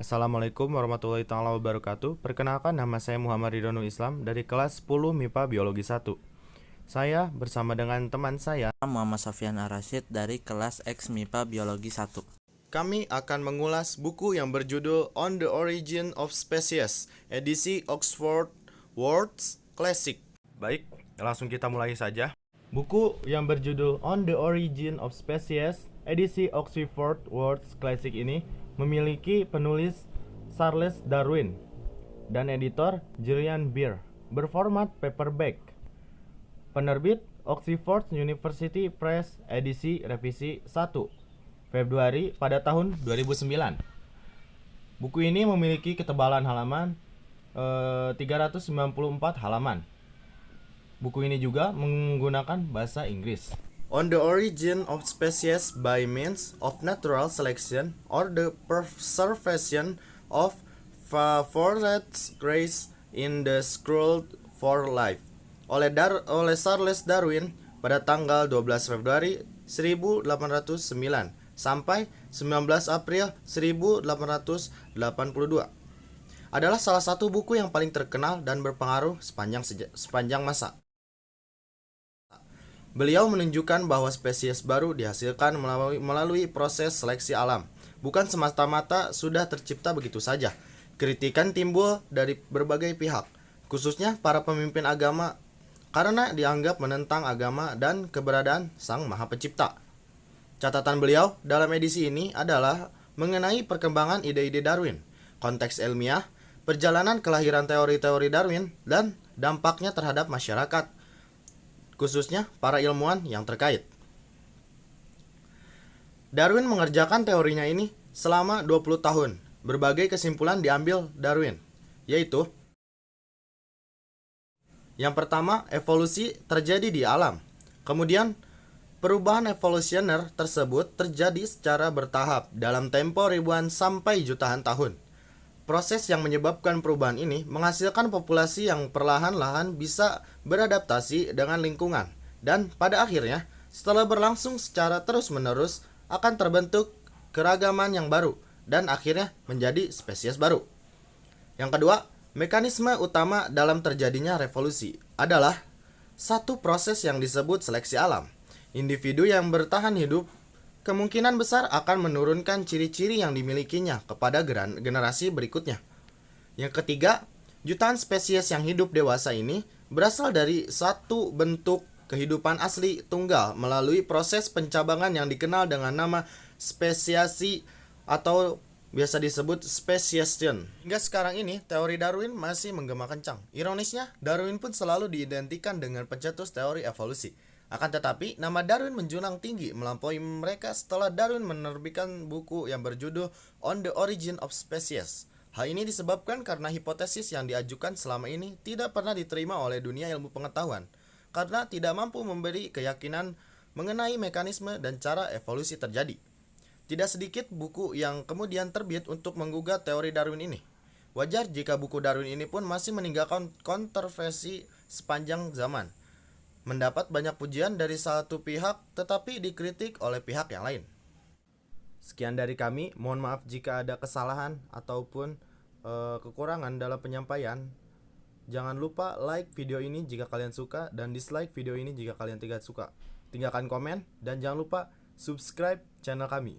Assalamualaikum warahmatullahi taala wabarakatuh. Perkenalkan, nama saya Muhammad Ridwanul Islam dari kelas 10 MIPA Biologi 1. Saya bersama dengan teman saya Muhammad Sofyan Ar-Rasyid dari kelas X MIPA Biologi 1. Kami akan mengulas buku yang berjudul On the Origin of Species, edisi Oxford Words Classic. Baik, langsung kita mulai saja. Buku yang berjudul On the Origin of Species, edisi Oxford Words Classic ini memiliki penulis Charles Darwin dan editor Julian Beer, berformat paperback. Penerbit Oxford University Press, edisi revisi 1 Februari pada tahun 2009. Buku ini memiliki ketebalan halaman 394 halaman. Buku ini juga menggunakan bahasa Inggris. On the origin of species by means of natural selection or the preservation of forest grace in the scroll for life oleh Charles Darwin pada tanggal 12 Februari 1809 sampai 19 April 1882 adalah salah satu buku yang paling terkenal dan berpengaruh sepanjang masa. Beliau menunjukkan bahwa spesies baru dihasilkan melalui proses seleksi alam, bukan semata-mata sudah tercipta begitu saja. Kritikan timbul dari berbagai pihak, khususnya para pemimpin agama, karena dianggap menentang agama dan keberadaan Sang Maha Pencipta. Catatan beliau dalam edisi ini adalah mengenai perkembangan ide-ide Darwin, konteks ilmiah, perjalanan kelahiran teori-teori Darwin, dan dampaknya terhadap masyarakat, khususnya para ilmuwan yang terkait. Darwin mengerjakan teorinya ini selama 20 tahun. Berbagai kesimpulan diambil Darwin, yaitu: yang pertama, evolusi terjadi di alam. Kemudian, perubahan evolusioner tersebut terjadi secara bertahap dalam tempo ribuan sampai jutaan tahun. Proses yang menyebabkan perubahan ini menghasilkan populasi yang perlahan-lahan bisa beradaptasi dengan lingkungan, dan pada akhirnya, setelah berlangsung secara terus-menerus, akan terbentuk keragaman yang baru dan akhirnya menjadi spesies baru. Yang kedua, mekanisme utama dalam terjadinya revolusi adalah satu proses yang disebut seleksi alam. Individu yang bertahan hidup kemungkinan besar akan menurunkan ciri-ciri yang dimilikinya kepada generasi berikutnya. Yang ketiga, jutaan spesies yang hidup dewasa ini berasal dari satu bentuk kehidupan asli tunggal melalui proses pencabangan yang dikenal dengan nama spesiasi atau biasa disebut speciation. Hingga sekarang ini, teori Darwin masih menggema kencang. Ironisnya, Darwin pun selalu diidentikan dengan pencetus teori evolusi. Akan tetapi, nama Darwin menjulang tinggi melampaui mereka setelah Darwin menerbitkan buku yang berjudul On the Origin of Species. Hal ini disebabkan karena hipotesis yang diajukan selama ini tidak pernah diterima oleh dunia ilmu pengetahuan, karena tidak mampu memberi keyakinan mengenai mekanisme dan cara evolusi terjadi. Tidak sedikit buku yang kemudian terbit untuk menggugat teori Darwin ini. Wajar jika buku Darwin ini pun masih meninggalkan kontroversi sepanjang zaman, mendapat banyak pujian dari satu pihak tetapi dikritik oleh pihak yang lain. Sekian dari kami, mohon maaf jika ada kesalahan ataupun kekurangan dalam penyampaian. Jangan lupa like video ini jika kalian suka dan dislike video ini jika kalian tidak suka. Tinggalkan komen dan jangan lupa subscribe channel kami.